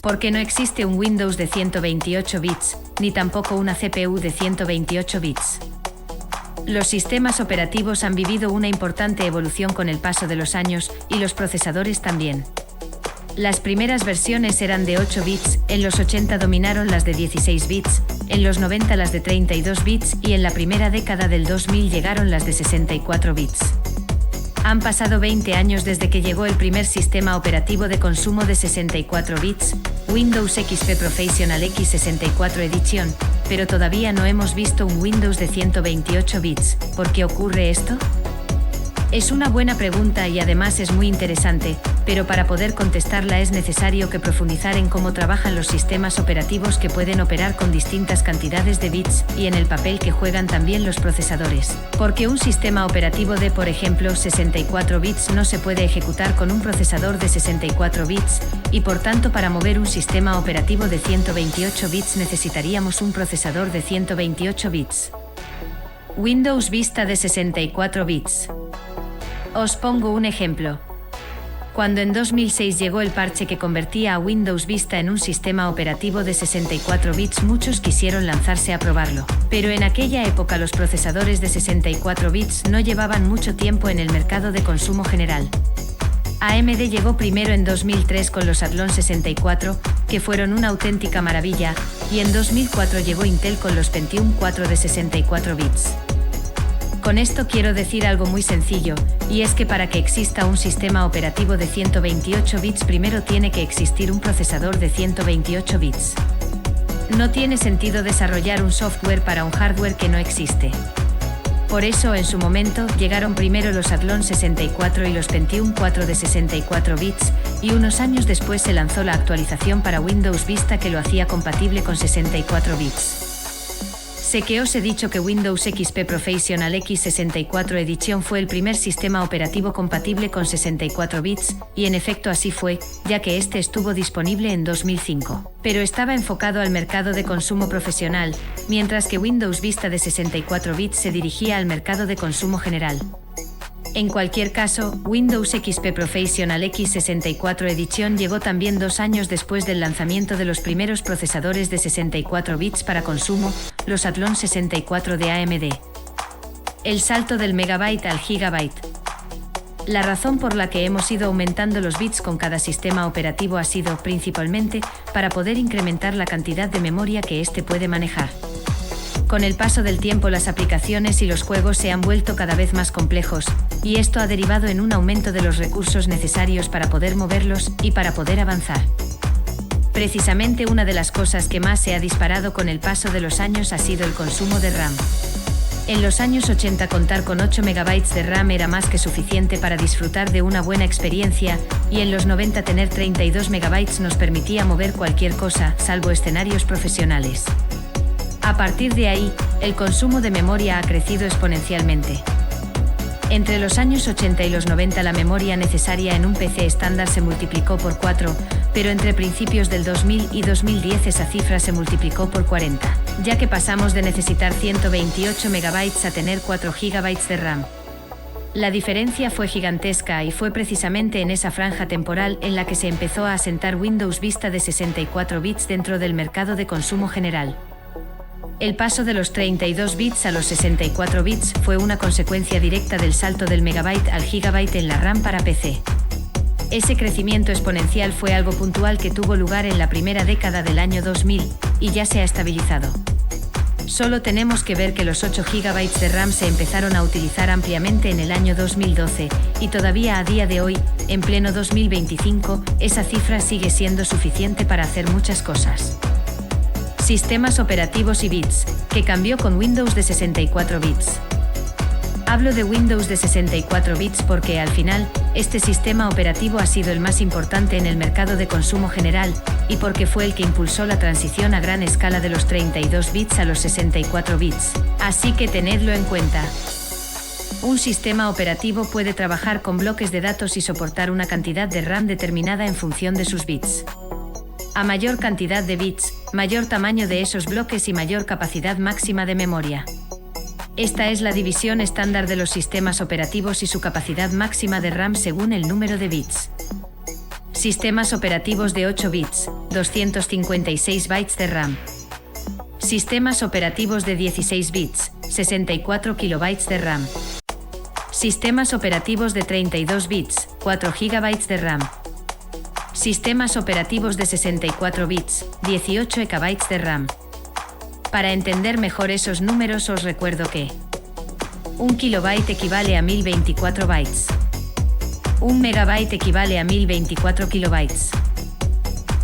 Porque no existe un Windows de 128 bits, ni tampoco una CPU de 128 bits. Los sistemas operativos han vivido una importante evolución con el paso de los años, y los procesadores también. Las primeras versiones eran de 8 bits, en los 80 dominaron las de 16 bits, en los 90 las de 32 bits y en la primera década del 2000 llegaron las de 64 bits. Han pasado 20 años desde que llegó el primer sistema operativo de consumo de 64 bits, Windows XP Professional X64 Edition, pero todavía no hemos visto un Windows de 128 bits. ¿Por qué ocurre esto? Es una buena pregunta y además es muy interesante, pero para poder contestarla es necesario que profundizar en cómo trabajan los sistemas operativos que pueden operar con distintas cantidades de bits y en el papel que juegan también los procesadores. Porque un sistema operativo de, por ejemplo, 64 bits no se puede ejecutar con un procesador de 64 bits, y por tanto para mover un sistema operativo de 128 bits necesitaríamos un procesador de 128 bits. Windows Vista de 64 bits. Os pongo un ejemplo. Cuando en 2006 llegó el parche que convertía a Windows Vista en un sistema operativo de 64 bits, muchos quisieron lanzarse a probarlo. Pero en aquella época los procesadores de 64 bits no llevaban mucho tiempo en el mercado de consumo general. AMD llegó primero en 2003 con los Athlon 64, que fueron una auténtica maravilla, y en 2004 llegó Intel con los Pentium 4 de 64 bits. Con esto quiero decir algo muy sencillo, y es que para que exista un sistema operativo de 128 bits primero tiene que existir un procesador de 128 bits. No tiene sentido desarrollar un software para un hardware que no existe. Por eso en su momento llegaron primero los Athlon 64 y los Pentium 4 de 64 bits, y unos años después se lanzó la actualización para Windows Vista que lo hacía compatible con 64 bits. Sé que os he dicho que Windows XP Professional X64 Edition fue el primer sistema operativo compatible con 64 bits, y en efecto así fue, ya que este estuvo disponible en 2005. Pero estaba enfocado al mercado de consumo profesional, mientras que Windows Vista de 64 bits se dirigía al mercado de consumo general. En cualquier caso, Windows XP Professional X64 Edition llegó también 2 años después del lanzamiento de los primeros procesadores de 64 bits para consumo, los Athlon 64 de AMD. El salto del megabyte al gigabyte. La razón por la que hemos ido aumentando los bits con cada sistema operativo ha sido, principalmente, para poder incrementar la cantidad de memoria que éste puede manejar. Con el paso del tiempo las aplicaciones y los juegos se han vuelto cada vez más complejos, y esto ha derivado en un aumento de los recursos necesarios para poder moverlos y para poder avanzar. Precisamente una de las cosas que más se ha disparado con el paso de los años ha sido el consumo de RAM. En los años 80 contar con 8 MB de RAM era más que suficiente para disfrutar de una buena experiencia, y en los 90 tener 32 MB nos permitía mover cualquier cosa, salvo escenarios profesionales. A partir de ahí, el consumo de memoria ha crecido exponencialmente. Entre los años 80 y los 90 la memoria necesaria en un PC estándar se multiplicó por 4, pero entre principios del 2000 y 2010 esa cifra se multiplicó por 40, ya que pasamos de necesitar 128 MB a tener 4 GB de RAM. La diferencia fue gigantesca y fue precisamente en esa franja temporal en la que se empezó a asentar Windows Vista de 64 bits dentro del mercado de consumo general. El paso de los 32 bits a los 64 bits fue una consecuencia directa del salto del megabyte al gigabyte en la RAM para PC. Ese crecimiento exponencial fue algo puntual que tuvo lugar en la primera década del año 2000, y ya se ha estabilizado. Solo tenemos que ver que los 8 GB de RAM se empezaron a utilizar ampliamente en el año 2012, y todavía a día de hoy, en pleno 2025, esa cifra sigue siendo suficiente para hacer muchas cosas. Sistemas operativos y bits, que cambió con Windows de 64 bits. Hablo de Windows de 64 bits porque, al final, este sistema operativo ha sido el más importante en el mercado de consumo general, y porque fue el que impulsó la transición a gran escala de los 32 bits a los 64 bits, así que tenedlo en cuenta. Un sistema operativo puede trabajar con bloques de datos y soportar una cantidad de RAM determinada en función de sus bits. A mayor cantidad de bits, mayor tamaño de esos bloques y mayor capacidad máxima de memoria. Esta es la división estándar de los sistemas operativos y su capacidad máxima de RAM según el número de bits. Sistemas operativos de 8 bits, 256 bytes de RAM. Sistemas operativos de 16 bits, 64 kilobytes de RAM. Sistemas operativos de 32 bits, 4 GB de RAM. Sistemas operativos de 64 bits, 18 EB de RAM. Para entender mejor esos números os recuerdo que 1 kilobyte equivale a 1024 bytes. 1 megabyte equivale a 1024 kilobytes.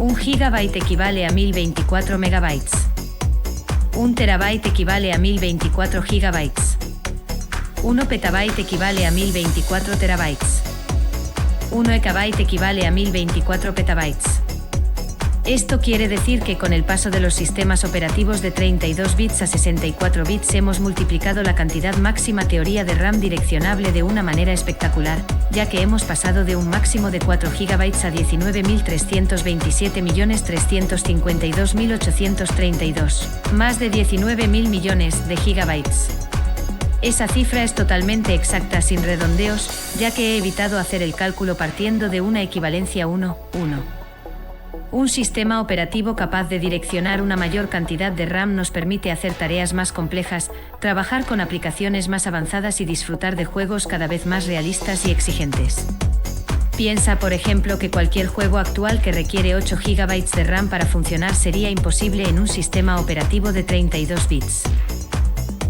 1 gigabyte equivale a 1024 megabytes. 1 terabyte equivale a 1024 gigabytes. 1 petabyte equivale a 1024 terabytes. 1 exabyte equivale a 1024 petabytes. Esto quiere decir que con el paso de los sistemas operativos de 32 bits a 64 bits hemos multiplicado la cantidad máxima teoría de RAM direccionable de una manera espectacular, ya que hemos pasado de un máximo de 4 GB a 19.327.352.832, más de 19.000 millones de gigabytes. Esa cifra es totalmente exacta sin redondeos, ya que he evitado hacer el cálculo partiendo de una equivalencia 1:1. Un sistema operativo capaz de direccionar una mayor cantidad de RAM nos permite hacer tareas más complejas, trabajar con aplicaciones más avanzadas y disfrutar de juegos cada vez más realistas y exigentes. Piensa, por ejemplo, que cualquier juego actual que requiere 8 GB de RAM para funcionar sería imposible en un sistema operativo de 32 bits.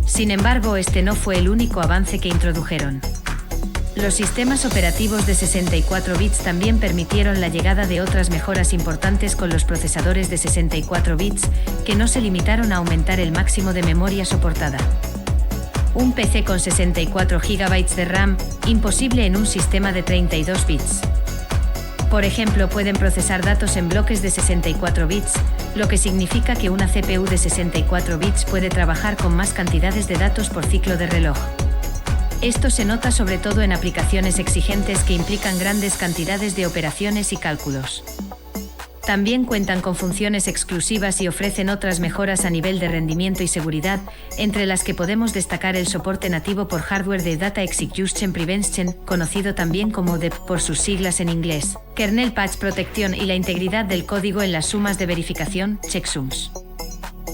Sin embargo, este no fue el único avance que introdujeron. Los sistemas operativos de 64 bits también permitieron la llegada de otras mejoras importantes con los procesadores de 64 bits, que no se limitaron a aumentar el máximo de memoria soportada. Un PC con 64 GB de RAM, imposible en un sistema de 32 bits. Por ejemplo, pueden procesar datos en bloques de 64 bits, lo que significa que una CPU de 64 bits puede trabajar con más cantidades de datos por ciclo de reloj. Esto se nota sobre todo en aplicaciones exigentes que implican grandes cantidades de operaciones y cálculos. También cuentan con funciones exclusivas y ofrecen otras mejoras a nivel de rendimiento y seguridad, entre las que podemos destacar el soporte nativo por hardware de Data Execution Prevention, conocido también como DEP por sus siglas en inglés, Kernel Patch Protection y la integridad del código en las sumas de verificación, checksums.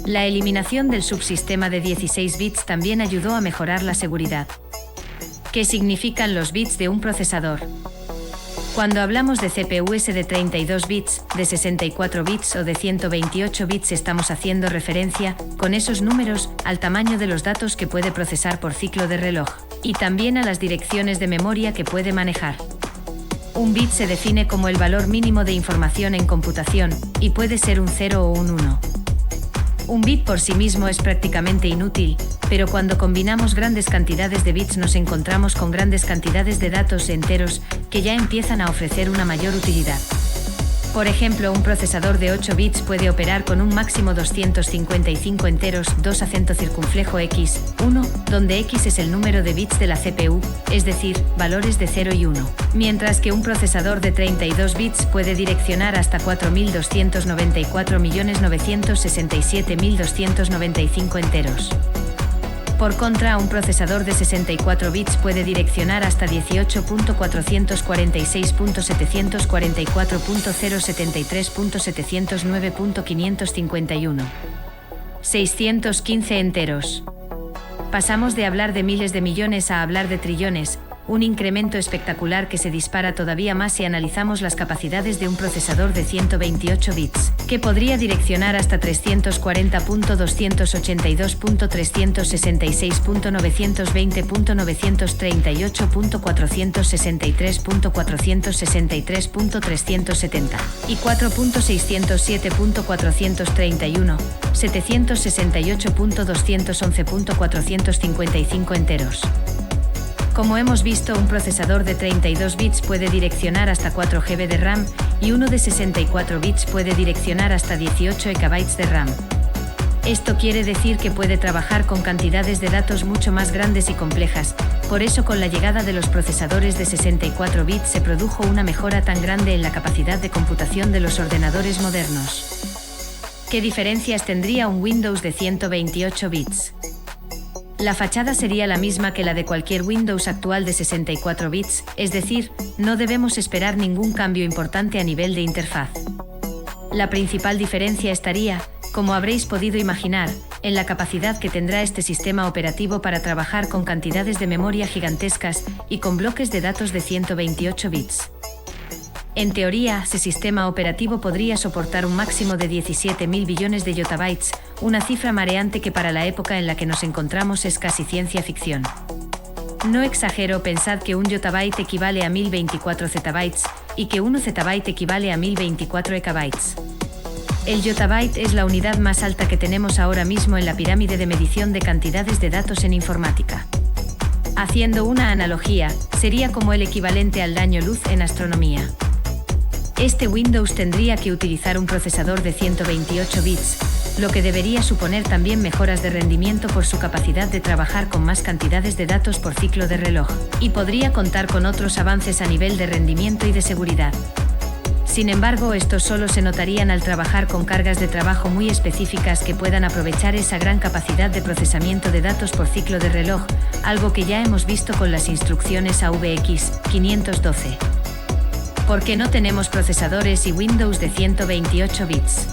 La eliminación del subsistema de 16 bits también ayudó a mejorar la seguridad. ¿Qué significan los bits de un procesador? Cuando hablamos de CPUs de 32 bits, de 64 bits o de 128 bits estamos haciendo referencia, con esos números, al tamaño de los datos que puede procesar por ciclo de reloj, y también a las direcciones de memoria que puede manejar. Un bit se define como el valor mínimo de información en computación, y puede ser un 0 o un 1. Un bit por sí mismo es prácticamente inútil, pero cuando combinamos grandes cantidades de bits nos encontramos con grandes cantidades de datos enteros que ya empiezan a ofrecer una mayor utilidad. Por ejemplo, un procesador de 8 bits puede operar con un máximo 255 enteros, 2 acento circunflejo x, 1, donde x es el número de bits de la CPU, es decir, valores de 0 y 1, mientras que un procesador de 32 bits puede direccionar hasta 4.294.967.295 enteros. Por contra, un procesador de 64 bits puede direccionar hasta 18.446.744.073.709.551. 615 enteros. Pasamos de hablar de miles de millones a hablar de trillones, un incremento espectacular que se dispara todavía más si analizamos las capacidades de un procesador de 128 bits, que podría direccionar hasta 340.280.920.938.463.463.370 y 4.607.431, 768.211.455 enteros. Como hemos visto, un procesador de 32 bits puede direccionar hasta 4 GB de RAM y uno de 64 bits puede direccionar hasta 18 EB de RAM. Esto quiere decir que puede trabajar con cantidades de datos mucho más grandes y complejas, por eso con la llegada de los procesadores de 64 bits se produjo una mejora tan grande en la capacidad de computación de los ordenadores modernos. ¿Qué diferencias tendría un Windows de 128 bits? La fachada sería la misma que la de cualquier Windows actual de 64 bits, es decir, no debemos esperar ningún cambio importante a nivel de interfaz. La principal diferencia estaría, como habréis podido imaginar, en la capacidad que tendrá este sistema operativo para trabajar con cantidades de memoria gigantescas y con bloques de datos de 128 bits. En teoría, ese sistema operativo podría soportar un máximo de 17.000 billones de yottabytes, una cifra mareante que para la época en la que nos encontramos es casi ciencia ficción. No exagero, pensad que un yottabyte equivale a 1024 zettabytes y que 1 zettabyte equivale a 1024 ecabytes. El yottabyte es la unidad más alta que tenemos ahora mismo en la pirámide de medición de cantidades de datos en informática. Haciendo una analogía, sería como el equivalente al daño luz en astronomía. Este Windows tendría que utilizar un procesador de 128 bits, lo que debería suponer también mejoras de rendimiento por su capacidad de trabajar con más cantidades de datos por ciclo de reloj, y podría contar con otros avances a nivel de rendimiento y de seguridad. Sin embargo, estos solo se notarían al trabajar con cargas de trabajo muy específicas que puedan aprovechar esa gran capacidad de procesamiento de datos por ciclo de reloj, algo que ya hemos visto con las instrucciones AVX 512. ¿Por qué no tenemos procesadores y Windows de 128 bits?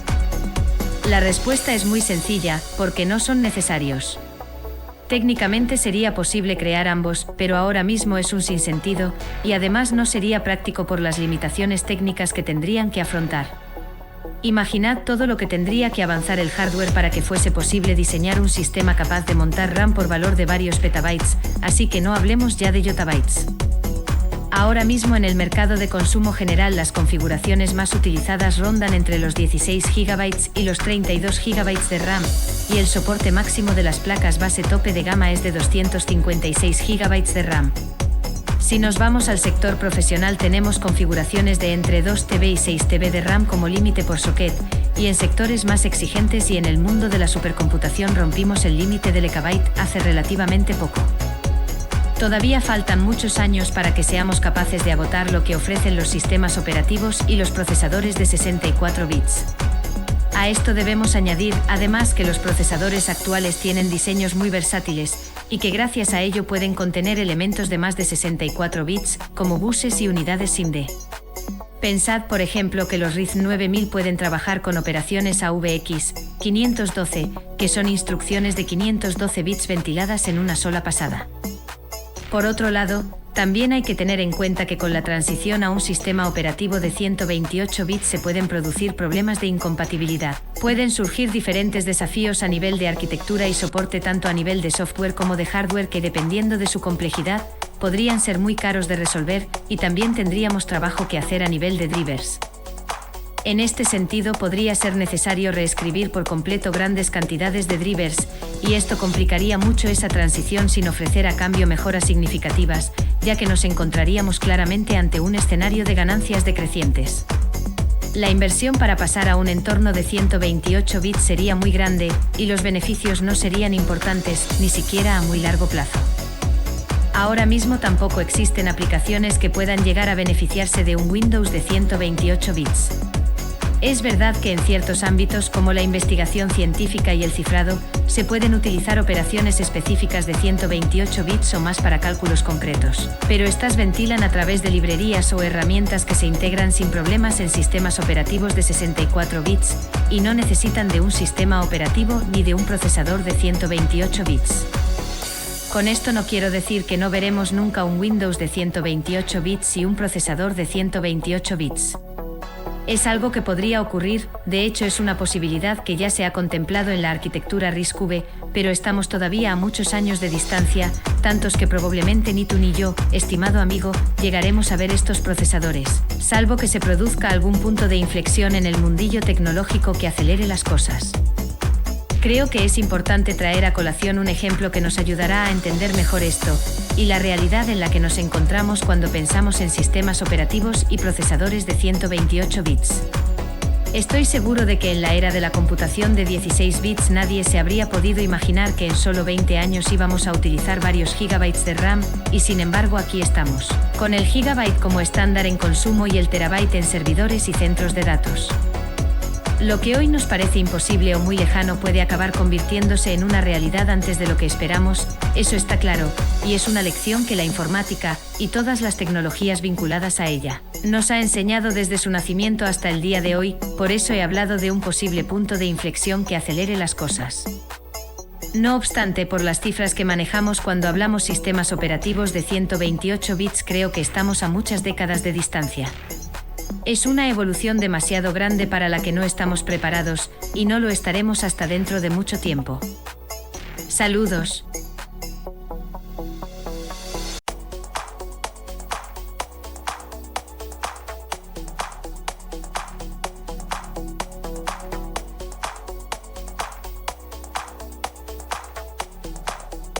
La respuesta es muy sencilla, porque no son necesarios. Técnicamente sería posible crear ambos, pero ahora mismo es un sinsentido, y además no sería práctico por las limitaciones técnicas que tendrían que afrontar. Imaginad todo lo que tendría que avanzar el hardware para que fuese posible diseñar un sistema capaz de montar RAM por valor de varios petabytes, así que no hablemos ya de yottabytes. Ahora mismo en el mercado de consumo general las configuraciones más utilizadas rondan entre los 16 GB y los 32 GB de RAM, y el soporte máximo de las placas base tope de gama es de 256 GB de RAM. Si nos vamos al sector profesional tenemos configuraciones de entre 2 TB y 6 TB de RAM como límite por socket, y en sectores más exigentes y en el mundo de la supercomputación rompimos el límite del EB hace relativamente poco. Todavía faltan muchos años para que seamos capaces de agotar lo que ofrecen los sistemas operativos y los procesadores de 64 bits. A esto debemos añadir, además, que los procesadores actuales tienen diseños muy versátiles, y que gracias a ello pueden contener elementos de más de 64 bits, como buses y unidades SIMD. Pensad, por ejemplo, que los RISC 9000 pueden trabajar con operaciones AVX 512, que son instrucciones de 512 bits ventiladas en una sola pasada. Por otro lado, también hay que tener en cuenta que con la transición a un sistema operativo de 128 bits se pueden producir problemas de incompatibilidad. Pueden surgir diferentes desafíos a nivel de arquitectura y soporte tanto a nivel de software como de hardware que dependiendo de su complejidad, podrían ser muy caros de resolver y también tendríamos trabajo que hacer a nivel de drivers. En este sentido podría ser necesario reescribir por completo grandes cantidades de drivers, y esto complicaría mucho esa transición sin ofrecer a cambio mejoras significativas, ya que nos encontraríamos claramente ante un escenario de ganancias decrecientes. La inversión para pasar a un entorno de 128 bits sería muy grande, y los beneficios no serían importantes, ni siquiera a muy largo plazo. Ahora mismo tampoco existen aplicaciones que puedan llegar a beneficiarse de un Windows de 128 bits. Es verdad que en ciertos ámbitos como la investigación científica y el cifrado, se pueden utilizar operaciones específicas de 128 bits o más para cálculos concretos, pero estas ventilan a través de librerías o herramientas que se integran sin problemas en sistemas operativos de 64 bits, y no necesitan de un sistema operativo ni de un procesador de 128 bits. Con esto no quiero decir que no veremos nunca un Windows de 128 bits y un procesador de 128 bits. Es algo que podría ocurrir, de hecho es una posibilidad que ya se ha contemplado en la arquitectura RISC-V, pero estamos todavía a muchos años de distancia, tantos que probablemente ni tú ni yo, estimado amigo, llegaremos a ver estos procesadores, salvo que se produzca algún punto de inflexión en el mundillo tecnológico que acelere las cosas. Creo que es importante traer a colación un ejemplo que nos ayudará a entender mejor esto, y la realidad en la que nos encontramos cuando pensamos en sistemas operativos y procesadores de 128 bits. Estoy seguro de que en la era de la computación de 16 bits nadie se habría podido imaginar que en solo 20 años íbamos a utilizar varios gigabytes de RAM, y sin embargo aquí estamos, con el gigabyte como estándar en consumo y el terabyte en servidores y centros de datos. Lo que hoy nos parece imposible o muy lejano puede acabar convirtiéndose en una realidad antes de lo que esperamos, eso está claro, y es una lección que la informática, y todas las tecnologías vinculadas a ella, nos ha enseñado desde su nacimiento hasta el día de hoy, por eso he hablado de un posible punto de inflexión que acelere las cosas. No obstante, por las cifras que manejamos cuando hablamos sistemas operativos de 128 bits, creo que estamos a muchas décadas de distancia. Es una evolución demasiado grande para la que no estamos preparados, y no lo estaremos hasta dentro de mucho tiempo. Saludos.